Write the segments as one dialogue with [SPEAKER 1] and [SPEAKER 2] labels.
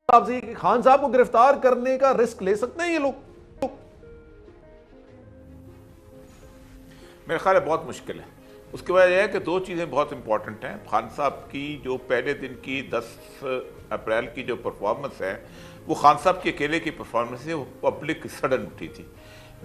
[SPEAKER 1] आपसे कि खान साहब को गिरफ्तार करने का रिस्क ले सकते हैं ये लोग?
[SPEAKER 2] मेरा ख्याल है बहुत मुश्किल है। उसकी वजह यह है कि दो चीज़ें बहुत इंपॉर्टेंट हैं। खान साहब की जो पहले दिन की 10 अप्रैल की जो परफॉर्मेंस है वो खान साहब की अकेले की परफॉर्मेंस है, वो पब्लिक सडन उठी थी।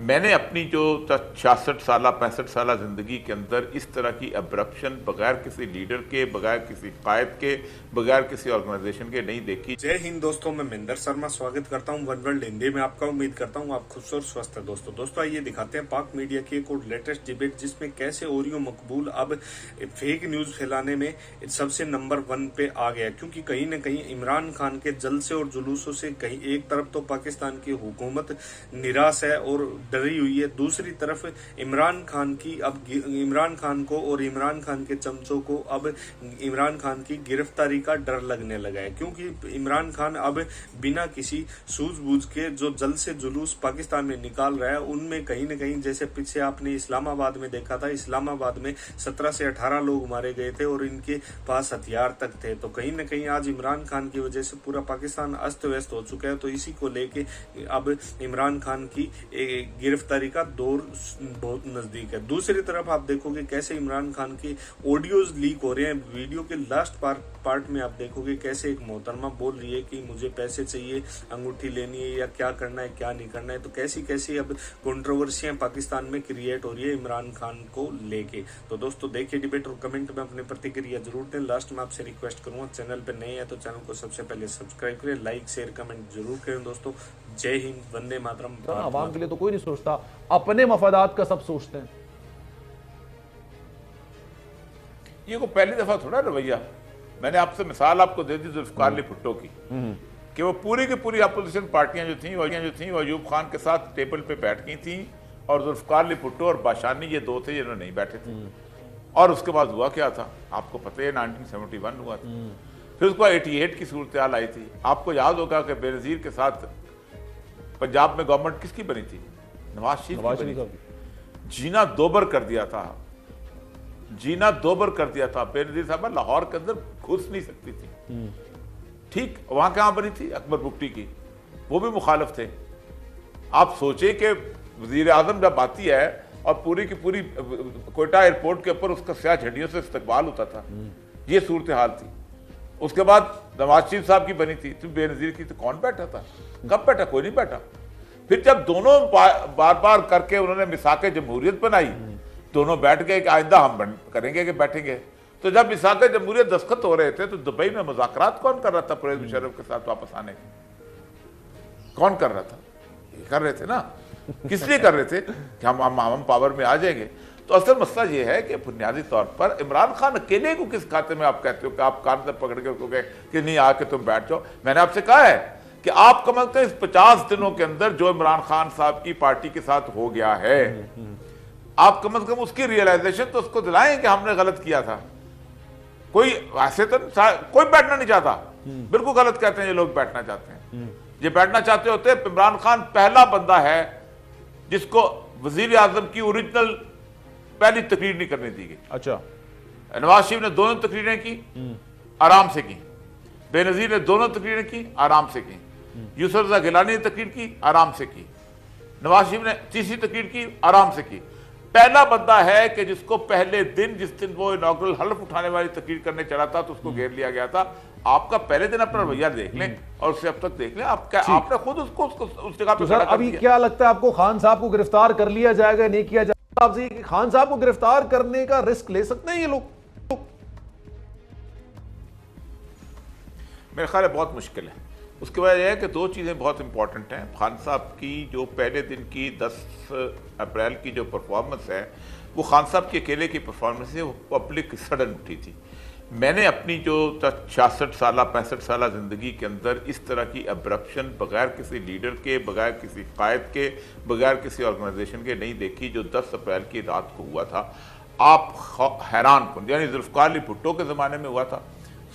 [SPEAKER 2] मैंने अपनी जो 66 साल 65 साल ज़िंदगी के अंदर इस तरह की अब्रप्शन बगैर किसी लीडर के, बगैर किसी कायद के, बगैर किसी ऑर्गेनाइजेशन के नहीं देखी।
[SPEAKER 3] जय हिंद दोस्तों, मैं महेंद्र शर्मा स्वागत करता हूं वन वर्ल्ड हिंदी में आपका। उम्मीद करता हूं आप खुश और स्वस्थ है। दोस्तों आइए दिखाते हैं पाक मीडिया की एक और लेटेस्ट डिबेट, जिसमें कैसे ओरियो मकबूल अब फेक न्यूज फैलाने में सबसे नंबर 1 पे आ गया। क्योंकि कहीं न कहीं इमरान खान के जलसे और जुलूसों से कहीं एक तरफ तो पाकिस्तान की हुकूमत निराश है और डरी हुई है, दूसरी तरफ इमरान खान को और इमरान खान के चमचों को अब इमरान खान की गिरफ्तारी का डर लगने लगा है। क्योंकि इमरान खान अब बिना किसी सूझबूझ के जो जल से जुलूस पाकिस्तान में निकाल रहा है, उनमें कहीं न कहीं जैसे पीछे आपने इस्लामाबाद में देखा था, इस्लामाबाद में 17 से 18 लोग मारे गए थे और इनके पास हथियार तक थे। तो कहीं न कहीं आज इमरान खान की वजह से पूरा पाकिस्तान अस्त व्यस्त हो चुका है। तो इसी को लेके अब इमरान खान की गिरफ्तारी का दौर बहुत नजदीक है। दूसरी तरफ आप देखोगे कैसे इमरान खान की ऑडियोज लीक हो रहे हैं। वीडियो के लास्ट पार्ट में आप देखोगे कैसे एक मोहतरमा बोल रही है कि मुझे पैसे चाहिए, अंगूठी लेनी है या क्या करना है क्या नहीं करना है। तो कैसी अब कंट्रोवर्सियां पाकिस्तान में क्रिएट हो रही है इमरान खान को लेके। तो दोस्तों देखिए डिबेट और कमेंट में अपनी प्रतिक्रिया जरूर दें। लास्ट में आपसे रिक्वेस्ट करूंगा, चैनल पर नए हैं तो चैनल को सबसे पहले सब्सक्राइब करें, लाइक शेयर कमेंट जरूर करें। दोस्तों जय हिंद, वंदे मातरम।
[SPEAKER 1] आवाम के लिए तो कोई नहीं सोचता, अपने मफादात का सब सोचते हैं।
[SPEAKER 2] ये को पहली दफा थोड़ा रवैया। मैंने आपसे मिसाल आपको दे दी जुल्फकार अली भुट्टो की, कि वो पूरी की पूरी अपोजिशन पार्टियां जो थी वो अयूब खान के साथ टेबल पे बैठ गई थी और जुल्फकार अली भुट्टो और बाशानी ये दो थे जिन्होंने नहीं बैठे थे। और उसके बाद हुआ क्या था आपको पता है, 1971 हुआ था। फिर उसके बाद 88 की सूरत हाल आई थी। आपको याद होगा कि बेनजीर के साथ पंजाब में गवर्नमेंट किसकी बनी थी? नवाज शरीफ की बनी थी। जीना दोबर कर दिया था। बेनजीर साहब लाहौर के अंदर घुस नहीं सकती थी। ठीक वहां कहां बनी थी? अकबर बुगटी की, वो भी मुखालिफ थे। आप सोचे कि वजीर आजम जब आती है और पूरी की पूरी कोयटा एयरपोर्ट के ऊपर उसका स्याह झंडियों से इस्तकबाल होता था, ये सूरत हाल थी। उसके बाद नवाज शरीफ साहब की बनी थी, तो बेनजीर की तो कौन बैठा था? कब बैठा? कोई नहीं बैठा। फिर जब दोनों बार बार करके उन्होंने मिसाके जमहूरियत बनाई, दोनों बैठ गए कि आइंदा हम करेंगे कि बैठेंगे। तो जब मिसाके जमहूरियत दस्तखत हो रहे थे तो दुबई में मुज़ाकरात कौन कर रहा था परवेज मुशर्रफ के साथ वापस आने के? कौन कर रहा था? ये कर रहे थे ना। किस लिए कर रहे थे? कि हम पावर में आ जाएंगे। तो असल मसला ये है कि बुनियादी तौर पर इमरान खान अकेले को किस खाते में आप कहते हो कि आप कान से पकड़ के उसको कहे कि नहीं आके तुम बैठ जाओ? मैंने आपसे कहा है कि आप कम अज कम इस 50 दिनों के अंदर जो इमरान खान साहब की पार्टी के साथ हो गया है, आप कम अज कम उसकी रियलाइजेशन तो उसको दिलाएं कि हमने गलत किया था। कोई ऐसे तो कोई बैठना नहीं चाहता, बिल्कुल गलत कहते हैं ये लोग बैठना चाहते हैं। ये बैठना चाहते होते हैं। इमरान खान पहला बंदा है जिसको वजीर आजम की ओरिजिनल पहली तकरीर नहीं करने दी गई।
[SPEAKER 1] अच्छा,
[SPEAKER 2] नवाज शरीफ ने दोनों तकरीरें की, आराम से की। बेनजीर ने दोनों तकरीरें की, आराम से की। यूसुफ रज़ा गिलानी ने तकरीर की, आराम से की। नवाज शरीफ ने तीसरी तकरीर की, आराम से की। पहला बंदा है कि जिसको पहले दिन, जिस दिन वो इनॉग्रल हल्फ उठाने वाली तकरीर करने चला था तो उसको घेर लिया गया था। आपका पहले दिन अपना रवैया देख लें और उससे अब तक देख लें। आपने खुद उसको उस जगह पे
[SPEAKER 1] अभी क्या लगता है आपको, खान साहब को गिरफ्तार कर लिया जाएगा नहीं किया जाएगा? आपसे कि खान साहब को गिरफ्तार करने का रिस्क ले सकते हैं ये लोग?
[SPEAKER 2] मेरे ख्याल है बहुत मुश्किल है। उसकी वजह यह है कि दो चीज़ें बहुत इंपॉर्टेंट हैं। खान साहब की जो पहले दिन की 10 अप्रैल की जो परफॉर्मेंस है वो खान साहब की अकेले की परफॉर्मेंस है, वो पब्लिक सडन उठी थी। मैंने अपनी जो 66 साल 65 साल ज़िंदगी के अंदर इस तरह की अब्रप्शन बगैर किसी लीडर के, बगैर किसी कायद के, बगैर किसी ऑर्गेनाइजेशन के नहीं देखी, जो 10 अप्रैल की रात को हुआ था। आप हैरान कन, यानी जुल्फकार अली भुट्टो के ज़माने में हुआ था।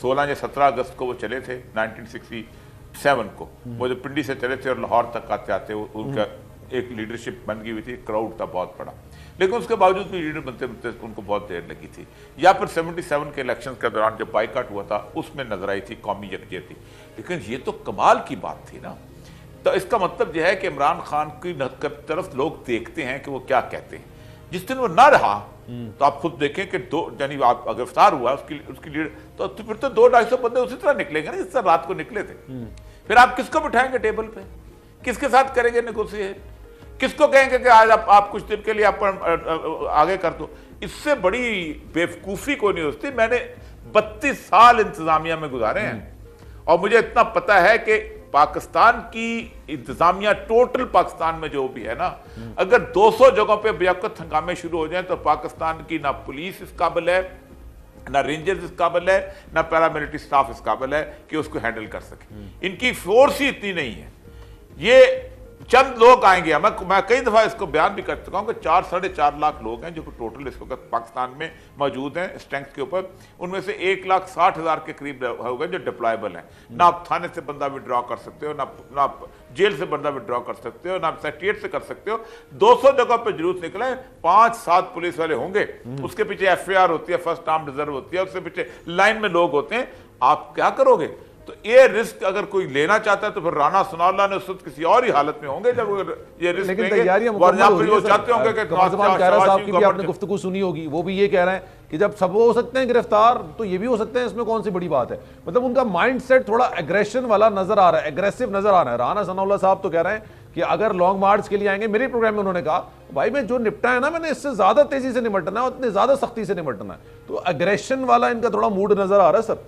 [SPEAKER 2] 16 या 17 अगस्त को वो चले थे 1967 को, वो जो पिंडी से चले थे और लाहौर तक आते आते उनका एक लीडरशिप बन गई हुई थी, क्राउड था बहुत बड़ा। लेकिन उसके बावजूद भी लीडर बनते बनते उनको बहुत देर लगी थी। या फिर 77 के इलेक्शन के दौरान जब बाइकाट हुआ था उसमें नजर आई थी कौमी यकजहती। लेकिन ये तो कमाल की बात थी ना। तो इसका मतलब यह है कि इमरान खान की तरफ लोग देखते हैं कि वो क्या कहते हैं। जिस दिन वो ना रहा तो आप खुद देखें कि यानी आप गिरफ्तार हुआ उसकी लीडर, तो फिर तो 200-250 बंदे उसी तरह निकलेंगे ना जिस तरह रात को निकले थे। फिर आप किसको बिठाएंगे टेबल पे, किसके साथ करेंगे नेगोशिएट, किसको कहेंगे कि आज आप कुछ दिन के लिए आप आगे कर दो। इससे बड़ी बेवकूफ़ी कोई नहीं होती। मैंने 32 साल इंतजामिया में गुजारे हैं और मुझे इतना पता है कि पाकिस्तान की इंतजामिया टोटल पाकिस्तान में जो भी है ना, अगर 200 जगहों पे बेवकूफ हंगामे शुरू हो जाएं तो पाकिस्तान की ना पुलिस इस काबिल है, ना रेंजर्स इस काबिल है, ना पैरामिलिट्री स्टाफ इस काबिल है कि उसको हैंडल कर सके। इनकी फोर्स ही इतनी नहीं है। ये चंद लोग आएंगे। मैं कई दफा इसको बयान भी कर चुका हूं कि 4-4.5 लाख लोग हैं जो टोटल इस वक्त पाकिस्तान में मौजूद हैं स्ट्रेंथ के ऊपर। उनमें से 1,60,000 के करीब हो गए जो डिप्लॉयबल हैं। ना आप थाने से बंदा विड्रॉ कर सकते हो, ना जेल से बंदा विड्रॉ कर सकते हो, ना आप सेक्रेटरीट से कर सकते हो। 200 जगह पर जरूरत निकले 5-7 पुलिस वाले होंगे, उसके पीछे FAR होती है, फर्स्ट आर्म रिजर्व होती है, उसके पीछे लाइन में लोग होते हैं। आप क्या करोगे? तो ये रिस्क अगर कोई लेना चाहता है तो फिर राना सनाउल्लाह ने उस वक्त किसी और ही हालत में होंगे जब ये रिस्क लेंगे।
[SPEAKER 1] तैयारियां
[SPEAKER 2] वो चाहते होंगे कि
[SPEAKER 1] साहब की भी आपने गुफ्तगू सुनी होगी, वो भी ये कह रहे हैं कि जब सब हो सकते हैं गिरफ्तार तो ये भी हो सकते हैं, इसमें कौन सी बड़ी बात है। मतलब उनका माइंडसेट थोड़ा एग्रेशन वाला नजर आ रहा है, एग्रेसिव नजर आ रहा है। राना सनाउल्लाह साहब तो कह रहे हैं कि अगर लॉन्ग मार्च के लिए आएंगे, मेरे प्रोग्राम में उन्होंने कहा भाई मैं जो निपटा है ना, मैंने इससे ज्यादा तेजी से निपटना है, उतनी ज्यादा सख्ती से निपटना है। तो एग्रेशन वाला इनका थोड़ा मूड नजर आ रहा है सर।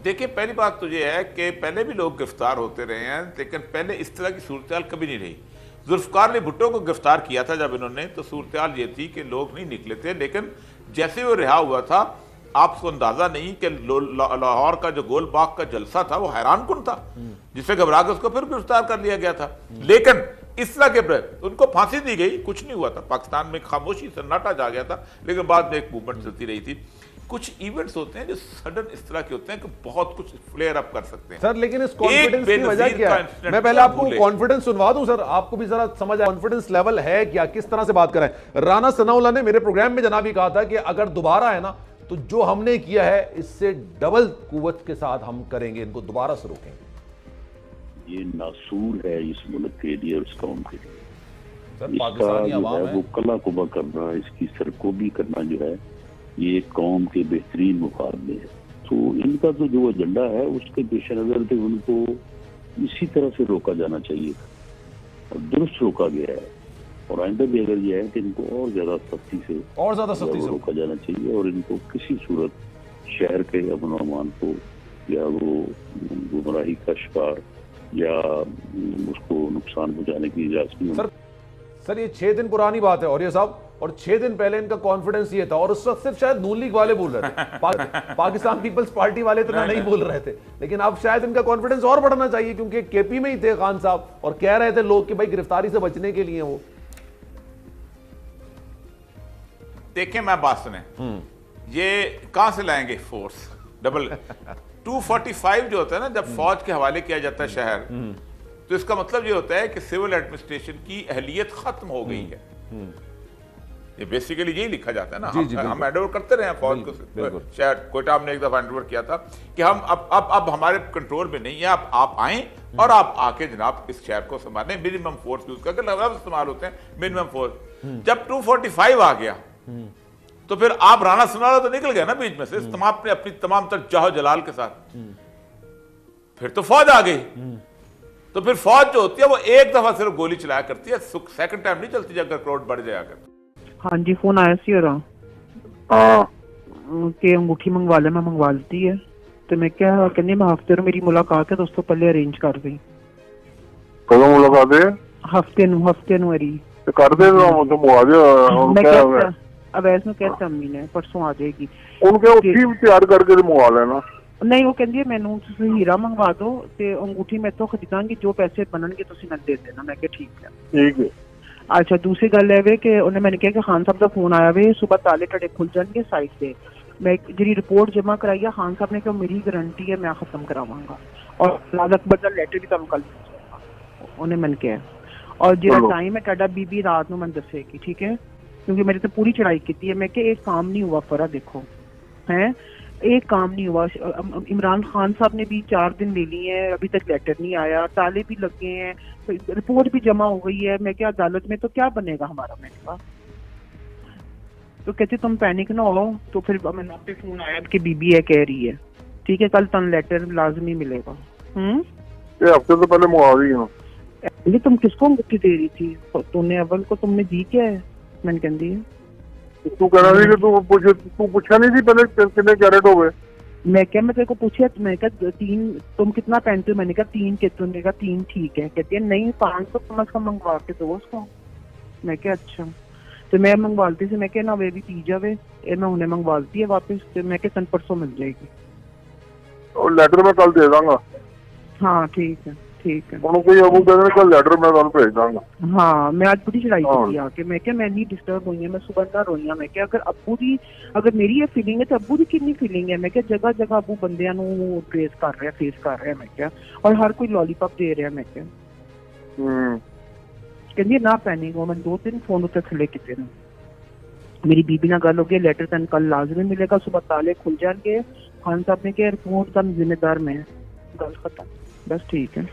[SPEAKER 2] देखिए, पहली बात तो ये है कि पहले भी लोग गिरफ्तार होते रहे हैं, लेकिन पहले इस तरह की सूरत कभी नहीं रही। जुल्फकार अली भुट्टो को गिरफ्तार किया था जब इन्होंने, तो सूरत ये थी कि लोग नहीं निकले थे, लेकिन जैसे वो रिहा हुआ था आपको अंदाजा नहीं कि लाहौर का जो गोलबाग का जलसा था वो हैरान कुन था, जिससे घबरा के उसको फिर गिरफ्तार कर लिया गया था। लेकिन इस तरह के उनको फांसी दी गई, कुछ नहीं हुआ था, पाकिस्तान में खामोशी सन्नाटा जा गया था। लेकिन बाद में एक मूवमेंट चलती रही थी। कुछ इवेंट्स होते हैं जो सडन इस तरह के होते हैं कि बहुत कुछ फ्लेयर अप कर सकते हैं।
[SPEAKER 1] सर लेकिन इस कॉन्फिडेंस की वजह क्या है? मैं पहले आपको कॉन्फिडेंस सुनवा दूं सर, आपको भी जरा समझ आए कॉन्फिडेंस लेवल है क्या, किस तरह से बात करें। राना सनाउल्लाह ने मेरे प्रोग्राम में जनाब ही कहा था कि अगर दोबारा है ना तो जो हमने किया है इससे डबल कुव्वत के साथ हम करेंगे, इनको दोबारा से रोकेंगे।
[SPEAKER 4] ये नासूर है इस मुल्क के लिए और इस कौम के लिए।
[SPEAKER 1] सर पाकिस्तानी अवाम है
[SPEAKER 4] वो कला कुबा करना, इसकी सरकोबी करना जो है ये कौम के बेहतरीन मुकाबले है। तो इनका तो जो एजेंडा है उसके पेश नजर थे उनको इसी तरह से रोका जाना चाहिए और दुरुस्त रोका गया है। और आइंदा भी अगर यह है कि इनको और ज्यादा सख्ती से रोका जाना चाहिए और इनको किसी सूरत शहर के अमन और अमान को या वो गुमराही का शिकार या उसको नुकसान पहुंचाने की इजाजत नहीं।
[SPEAKER 1] सर ये 6 दिन पुरानी बात है और ये साहब, और 6 दिन पहले इनका कॉन्फिडेंस ये था और उस वक्त सिर्फ शायद नून लीग वाले बोल रहे थे, पाकिस्तान पीपल्स पार्टी वाले इतना नहीं बोल रहे थे। लेकिन अब शायद इनका कॉन्फिडेंस और बढ़ना चाहिए क्योंकि केपी में ही थे खान साहब और कह रहे थे लोग कि भाई गिरफ्तारी से बचने के लिए वो।
[SPEAKER 2] देखिए मैं बात सुने, ये कहां से लाएंगे फोर्स डबल 245 जो होता है ना, जब फौज के हवाले किया जाता है शहर, तो इसका मतलब ये होता है कि सिविल एडमिनिस्ट्रेशन की अहलियत खत्म हो गई है। ये बेसिकली यही लिखा जाता है ना। हम हैंडओवर करते रहे हैं फौज को। शायद कोयटा हमने एक दफा हैंडओवर किया था कि हम अब हमारे कंट्रोल में नहीं है, आप आए और आप आके जनाब इस शहर को संभालें, मिनिमम फोर्स यूज करके लफ्ज़ इस्तेमाल होते हैं मिनिमम फोर्स। जब 245 आ गया तो फिर आप राना सनाउल्लाह तो निकल गया ना बीच में से अपनी तमाम तर जाहो जलाल के साथ, फिर तो फौज आ गई। तो फिर फौज जो होती है वो एक दफा सिर्फ गोली चलाया करती है, सेकंड टाइम नहीं चलती अगर क्राउड बढ़ जाए अगर।
[SPEAKER 5] हाँ जी फोन आया सी और कि अंगूठी मंगवा ले, मैं मंगवा लेती है तो मैं क्या कहनी मैं हफ्ते में मेरी मुलाकात है दोस्तों पहले अरेंज कर दी।
[SPEAKER 6] कदों मुलाकात है?
[SPEAKER 5] हफ्ते नु मेरी
[SPEAKER 6] कर दे तो मंगवा दे।
[SPEAKER 5] अब ऐसा कहते अम्मी ने परसों आ जाएगी,
[SPEAKER 6] उनके वो तैयार करके मंगवा लेना।
[SPEAKER 5] नहीं वो कहती है मैनू हीरा मंगवा दो ते अंगूठी मैं तो खरीदांगी, जो पैसे बननगे तुसीं मैनूं दे देना। मैं क्या ठीक है। अच्छा दूसरी गल है कि उन्हें मैंने कहा कि खान साहब का फोन आया वे सुबह ताले टड़े खुल जाएंगे साइड से। मैं जी रिपोर्ट जमा कराई है, खान साहब ने कहा मेरी गारंटी है मैं खत्म करावांगा और राज अकबर का लेटर भी कम कर उन्हें मैंने कहा। और ਜਿਹੜਾ
[SPEAKER 6] ਚਲੋ।
[SPEAKER 5] ਟਾਈਮ ਹੈ ਤੁਹਾਡਾ ਬੀਬੀ ਰਾਤ ਨੂੰ ਮੈਨੂੰ ਦੱਸੇਗੀ, ਠੀਕ ਹੈ, क्योंकि मेरे तो पूरी चढ़ाई की है। मैं एक काम नहीं हुआ फरा, देखो हैं, एक काम नहीं हुआ। इमरान खान साहब ने भी 4 दिन ले लिए हैं, अभी तक लेटर नहीं आया, ताले भी लगे हैं, रिपोर्ट भी जमा हो गई है। मैं क्या अदालत में तो क्या बनेगा हमारा? मैंने कहा तो कहते तुम पैनिक ना हो। तो फिर मैंने आप पे फोन आया कि बीबी है कह रही है, ठीक है, कल तन लेटर लाजमी मिलेगा।
[SPEAKER 6] ये हफ्ते तो पहले मंगवा दी हूँ।
[SPEAKER 5] ये तुम किसको अंगूठी दे रही थी? तूने अव्वल को तुमने दी क्या है? मैंने कहती है
[SPEAKER 6] तू कहना थी कि तू पूछा नहीं थी पहले कितने कैरेट हो गए?
[SPEAKER 5] मैं क्या, मैं तेरे को पूछा, मैं कहा 3, तुम कितना पहनते हो? मैंने कहा 3 के, तुमने कहा 3 ठीक है। कहती है नहीं 500 कम से कम मंगवा के दो उसको। मैं क्या अच्छा, तो मैं मंगवाती थी। मैं क्या ना वे भी पी जावे, मैं उन्हें मंगवाती है वापस। तो मैं क्या कल परसों मिल जाएगी।
[SPEAKER 6] और लेटर मैं कल दे दांगा।
[SPEAKER 5] हाँ ठीक है, ठीक है।
[SPEAKER 6] उन्होंने कोई अबू कहते कल लेटर मैं तुम भेज दांगा।
[SPEAKER 5] हाँ मैं आज पूरी चढ़ाई
[SPEAKER 6] हाँ।
[SPEAKER 5] की आके। मैं क्या मैं नहीं डिस्टर्ब हुई है, मैं सुबह ना रोई। मैं क्या अगर अबू दी, अगर मेरी ये फीलिंग है तो अबू दी कितनी फीलिंग है? मैं क्या जगह जगह अबू बंदियां नूं फेस कर रहा है। मैं क्या, और हर कोई लॉलीपॉप दे रहा है। मैं क्या कहती ना पैनिक हो। मैं 2-3 फोन उत्ते थले किते ने। मेरी बीबी नाल गल हो गई, लेटर तन कल लाजमी मिलेगा, सुबह ताले खुल जाएंगे। खान साहब ने कहा रिपोर्ट का जिम्मेदार मैं। गल खत्म, बस ठीक है।